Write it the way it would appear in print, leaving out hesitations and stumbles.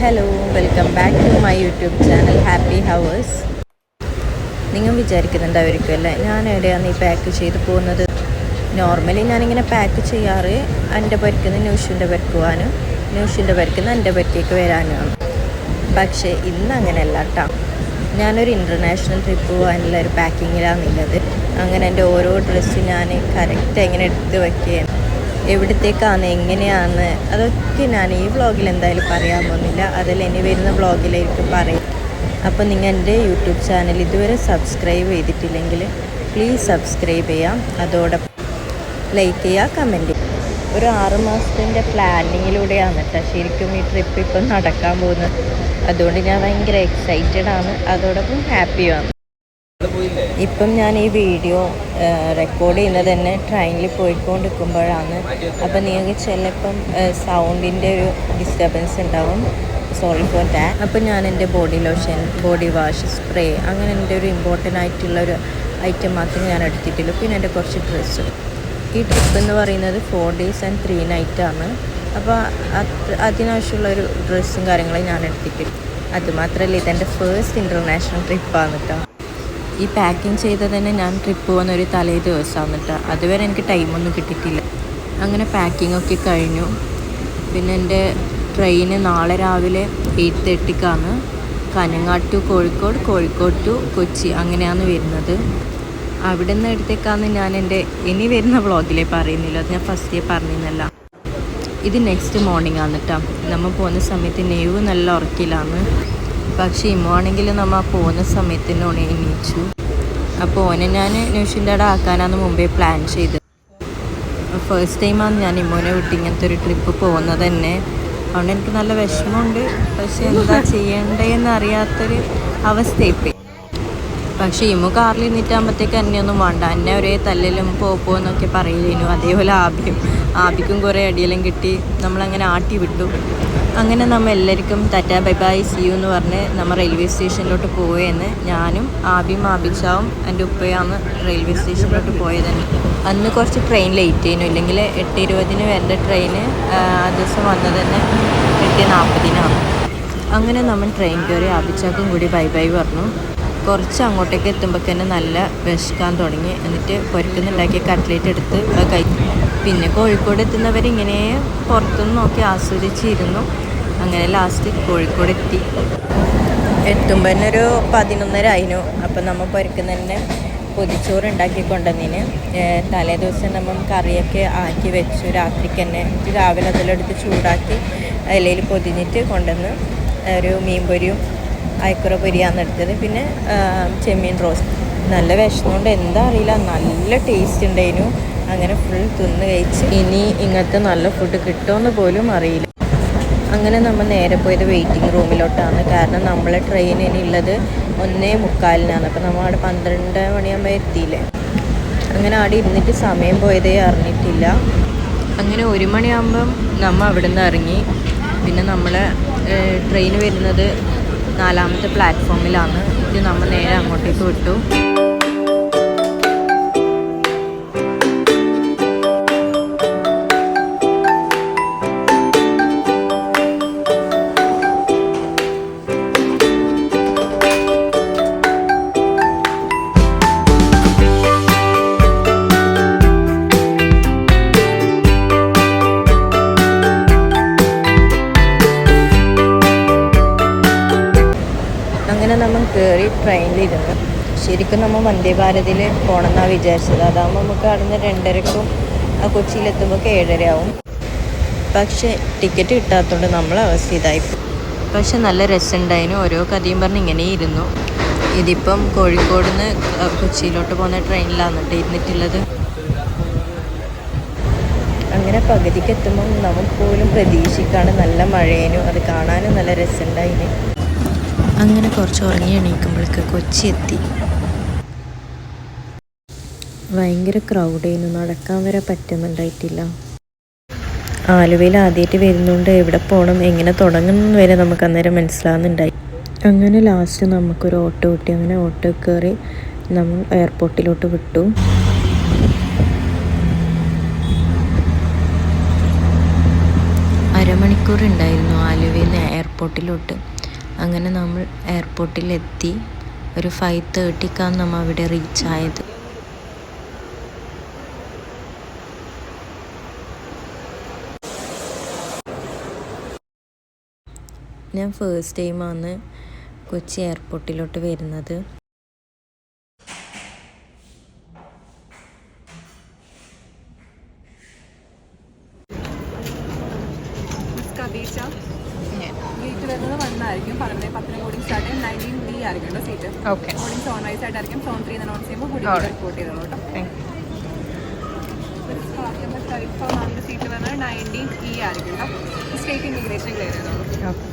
Hello, welcome back to my YouTube channel happy hours. നിങ്ങൾ വിചാരിക്കുന്നുണ്ടായിരിക്കും അല്ലേ, ഞാൻ എവിടെയാണ് ഈ പാക്ക് ചെയ്ത് പോകുന്നത്? നോർമലി ഞാനിങ്ങനെ പാക്ക് ചെയ്യാറ് എൻ്റെ പരിക്കുന്ന ന്യൂഷിൻ്റെ പരിക്കുവാനും ന്യൂഷിൻ്റെ പരിക്കുന്ന എൻ്റെ പരിക്കേക്ക് വരാനുമാണ്. പക്ഷേ ഇന്ന് അങ്ങനെയല്ല കേട്ടോ. ഞാനൊരു ഇൻ്റർനാഷണൽ ട്രിപ്പ് പോകാനുള്ള ഒരു പാക്കിങ്ങിലാണുള്ളത്. അങ്ങനെ എൻ്റെ ഓരോ ഡ്രസ്സ് ഞാൻ കറക്റ്റ് എങ്ങനെ എടുത്ത് വയ്ക്കുകയാണ്, എവിടത്തേക്കാണ്, എങ്ങനെയാണ്, അതൊക്കെ ഞാൻ ഈ വ്ളോഗിൽ എന്തായാലും പറയാൻ പോകുന്നില്ല. അതിൽ ഇനി വരുന്ന വ്ളോഗിലേക്ക് പറയും. അപ്പോൾ നിങ്ങൾ എൻ്റെ യൂട്യൂബ് ചാനൽ ഇതുവരെ സബ്സ്ക്രൈബ് ചെയ്തിട്ടില്ലെങ്കിൽ പ്ലീസ് സബ്സ്ക്രൈബ് ചെയ്യാം. അതോടൊപ്പം ലൈക്ക് ചെയ്യുക, കമൻറ്റ് ചെയ്യുക. ഒരു 6 മാസത്തിൻ്റെ പ്ലാനിങ്ങിലൂടെയാണ് കേട്ടോ ശരിക്കും ഈ ട്രിപ്പ് ഇപ്പം നടക്കാൻ പോകുന്നത്. അതുകൊണ്ട് ഞാൻ ഭയങ്കര എക്സൈറ്റഡ് ആണ്, അതോടൊപ്പം ഹാപ്പിയുമാണ്. ഇപ്പം ഞാൻ ഈ വീഡിയോ റെക്കോർഡ് ചെയ്യുന്നത് തന്നെ ട്രെയിനിൽ പോയിക്കൊണ്ടിരിക്കുമ്പോഴാണ്. അപ്പം നിങ്ങൾക്ക് ചിലപ്പം സൗണ്ടിൻ്റെ ഒരു ഡിസ്റ്റർബൻസ് ഉണ്ടാവും, സോറി ഫോർ ദാറ്റ്. അപ്പം ഞാൻ എൻ്റെ body lotion, body wash, spray, അങ്ങനെ എൻ്റെ ഒരു ഇമ്പോർട്ടൻ്റ് ആയിട്ടുള്ളൊരു ഐറ്റം മാത്രമേ ഞാൻ എടുത്തിട്ടുള്ളൂ. പിന്നെ എൻ്റെ കുറച്ച് ഡ്രസ്സ്. ഈ ട്രിപ്പ് എന്ന് പറയുന്നത് 4 days and 3 nights ആണ്. അപ്പോൾ അതിനാവശ്യമുള്ളൊരു ഡ്രസ്സും കാര്യങ്ങളും ഞാൻ എടുത്തിട്ടില്ല. അതുമാത്രമല്ല, ഇതെൻ്റെ ഫസ്റ്റ് ഇൻ്റർനാഷണൽ ട്രിപ്പാണ് കേട്ടോ. ഈ പാക്കിങ് ചെയ്തത് തന്നെ ഞാൻ ട്രിപ്പ് പോകുന്ന ഒരു തലേ ദിവസമാണ് കേട്ടോ. അതുവരെ എനിക്ക് ടൈമൊന്നും കിട്ടിയിട്ടില്ല. അങ്ങനെ പാക്കിങ്ങൊക്കെ കഴിഞ്ഞു. പിന്നെ എൻ്റെ ട്രെയിന് നാളെ രാവിലെ 8:30 കാനങ്ങാട് ടു കോഴിക്കോട്, കോഴിക്കോട് ടു കൊച്ചി, അങ്ങനെയാണ് വരുന്നത്. അവിടെ നിന്ന് എടുത്തേക്കാന്ന് ഞാൻ എൻ്റെ ഇനി വരുന്ന വ്ളോഗിലേ പറയുന്നില്ല, അത് ഞാൻ ഫസ്റ്റേ പറഞ്ഞിരുന്നല്ല. ഇത് നെക്സ്റ്റ് മോർണിംഗ് ആണ് കേട്ടോ. നമ്മൾ പോകുന്ന സമയത്ത് നെയ്വ് നല്ല ഉറക്കിലാണ്. പക്ഷേ ഇമ്മാണെങ്കിൽ നമ്മൾ പോകുന്ന സമയത്തിനോട് എണീച്ചു. അപ്പോൾ ഓനെ ഞാൻ ന്യൂഷിൻ്റെ അവിടെ ആക്കാനാണ് മുമ്പേ പ്ലാൻ ചെയ്തത്. ഫസ്റ്റ് ടൈമാണ് ഞാൻ ഇമ്മോനെ വിട്ട് ഇങ്ങനത്തെ ഒരു ട്രിപ്പ് പോകുന്നത് തന്നെ. അതുകൊണ്ട് എനിക്ക് നല്ല വിഷമമുണ്ട്. പക്ഷേ എന്താ ചെയ്യേണ്ടതെന്ന് അറിയാത്തൊരു അവസ്ഥയിപ്പോയി. പക്ഷേ ഇമ്മു കാറിൽ നിന്നിട്ടാകുമ്പോഴത്തേക്ക് എന്നെ ഒന്നും വേണ്ട, എന്നെ ഒരേ തല്ലിലും പോന്നൊക്കെ പറയുന്നു. അതേപോലെ ആബിക്കും കുറേ അടിയെല്ലാം കിട്ടി. നമ്മളങ്ങനെ ആട്ടി വിട്ടു. അങ്ങനെ നമ്മൾ എല്ലാവർക്കും tata bye bye see you എന്ന് പറഞ്ഞ് നമ്മൾ റെയിൽവേ സ്റ്റേഷനിലോട്ട് പോയെന്ന്. ഞാനും ആബിച്ചാവും എൻ്റെ ഉപ്പയാണ് റെയിൽവേ സ്റ്റേഷനിലോട്ട് പോയത്. അന്ന് കുറച്ച് ട്രെയിൻ ലേറ്റ് ചെയ്യുന്നു, ഇല്ലെങ്കിൽ 8:20 വരേണ്ട ട്രെയിന് ആ ദിവസം വന്നത് തന്നെ 8:40. അങ്ങനെ നമ്മൾ ട്രെയിൻ കയറി ആബിച്ചാക്കും കൂടി ബൈ ബൈ പറഞ്ഞു. കുറച്ച് അങ്ങോട്ടേക്ക് എത്തുമ്പോൾ തന്നെ നല്ല വിശക്കാൻ തുടങ്ങി. എന്നിട്ട് പുരട്ടുന്നുണ്ടാക്കിയ കട്ട്ലേറ്റ് എടുത്ത് കഴിച്ചു. പിന്നെ കോഴിക്കോട് എത്തുന്നവരിങ്ങനെ പുറത്തുനിന്ന് നോക്കി ആസ്വദിച്ചിരുന്നു. അങ്ങനെ ലാസ്റ്റ് കോഴിക്കോട് എത്തുമ്പോൾ തന്നെ ഒരു 11:30 ആയിരുന്നു. അപ്പം നമ്മൾ പുരക്കുന്ന തന്നെ പൊതിച്ചോറ് ഉണ്ടാക്കി കൊണ്ടുവന്നതിന് തലേ ദിവസം നമ്മൾ കറിയൊക്കെ ആക്കി വെച്ചു. രാത്രിക്ക് തന്നെ രാവിലെ അതിലെടുത്ത് ചൂടാക്കി ഇലയിൽ പൊതിഞ്ഞിട്ട് കൊണ്ടുവന്ന് ഒരു മീൻ പൊരിയും അയക്കുറ പൊരിയാന്ന് എടുത്തത്. പിന്നെ ചെമ്മീൻ റോസ്റ്റ്. നല്ല വിഷമമുണ്ട്, എന്താ അറിയില്ല, നല്ല ടേസ്റ്റ് ഉണ്ടായിരുന്നു. അങ്ങനെ ഫുൾ തിന്ന് കഴിച്ച് ഇനി ഇങ്ങനത്തെ നല്ല ഫുഡ് കിട്ടുമെന്ന് പോലും അറിയില്ല. അങ്ങനെ നമ്മൾ നേരെ പോയത് വെയിറ്റിംഗ് റൂമിലോട്ടാണ്. കാരണം നമ്മളെ ട്രെയിൻ ഇനി ഉള്ളത് 1:45. അപ്പോൾ നമ്മൾ അവിടെ 12 മണിയാകുമ്പോൾ എത്തിയില്ലേ. അങ്ങനെ അവിടെ ഇരുന്നിട്ട് സമയം പോയതേ അറിഞ്ഞിട്ടില്ല. അങ്ങനെ 1 മണിയാകുമ്പം നമ്മൾ അവിടെ നിന്ന് ഇറങ്ങി. പിന്നെ നമ്മളെ ട്രെയിൻ വരുന്നത് 4ാമത്തെ പ്ലാറ്റ്ഫോമിലാണ്. ഇത് നമ്മൾ നേരെ അങ്ങോട്ടേക്ക് വിട്ടു. അങ്ങനെ നമ്മൾ കയറി ട്രെയിനിലിരുന്നു. ശരിക്കും നമ്മൾ വന്ദേ ഭാരതിൽ പോകണമെന്നാണ് വിചാരിച്ചത്. അതാകുമ്പോൾ നമുക്ക് അവിടെ നിന്ന് 2:30 കൊച്ചിയിലെത്തുമ്പോൾ 7:30 ആവും. പക്ഷേ ടിക്കറ്റ് കിട്ടാത്തതുകൊണ്ട് നമ്മളെ അവസ്ഥ ഇതായിപ്പോയി. പക്ഷെ നല്ല രസമുണ്ടായിരുന്നു. ഓരോ കഥയും പറഞ്ഞ് ഇങ്ങനെ ഇരുന്നു. ഇതിപ്പം കോഴിക്കോട് നിന്ന് കൊച്ചിയിലോട്ട് പോകുന്ന ട്രെയിനിലാണ് ഇരുന്നിട്ടുള്ളത്. അങ്ങനെ പകുതിക്ക് എത്തുമ്പം നമുക്ക് പോലും പ്രതീക്ഷിക്കാണ് നല്ല മഴയേനു. അത് കാണാനും നല്ല രസമുണ്ടായിന്. അങ്ങനെ കുറച്ച് ഉറങ്ങി എണീക്കുമ്പോഴേക്ക് കൊച്ചി എത്തി. ഭയങ്കര ക്രൗഡായിരുന്നു, നടക്കാൻ വരെ പറ്റുന്നുണ്ടായിട്ടില്ല. ആലുവയിൽ ആദ്യമായിട്ട് വരുന്നതുകൊണ്ട് എവിടെ പോകണം, എങ്ങനെ തുടങ്ങുന്നു വരെ നമുക്ക് അന്നേരം മനസ്സിലാകുന്നുണ്ടായി. അങ്ങനെ ലാസ്റ്റ് നമുക്കൊരു ഓട്ടോ കിട്ടി. അങ്ങനെ ഓട്ടോ കയറി നമ്മൾ എയർപോർട്ടിലോട്ട് വിട്ടു. അരമണിക്കൂർ ഉണ്ടായിരുന്നു ആലുവയിൽ നിന്ന് എയർപോർട്ടിലോട്ട്. അങ്ങനെ നമ്മൾ എയർപോർട്ടിലെത്തി. ഒരു 5:30ക്കാണ് നമ്മൾ അവിടെ റീച്ചായത്. ഞാൻ ഫസ്റ്റ് ടൈമാണ് കൊച്ചി എയർപോർട്ടിലോട്ട് വരുന്നത്. ഗേറ്റ് വരുന്നത് 1 ആയിരിക്കും. 10 ബോർഡിംഗ് സ്റ്റാർട്ട് ചെയ്യും. 19B ആയിരിക്കും കേട്ടോ seat. Okay. Boarding zone wise ആയിട്ടായിരിക്കും. സോൺ 3 അനൗൺസ് ചെയ്യുമ്പോൾ കൂടി റിപ്പോർട്ട് ചെയ്തോളൂ കേട്ടോ. ഇപ്പോൾ നമ്മുടെ സീറ്റ് വരുന്നത് 19E ആയിരിക്കും കേട്ടോ. സ്റ്റേറ്റ് ഇമിഗ്രേഷൻ ക്ലിയർ ചെയ്തോളൂ. ഓക്കെ.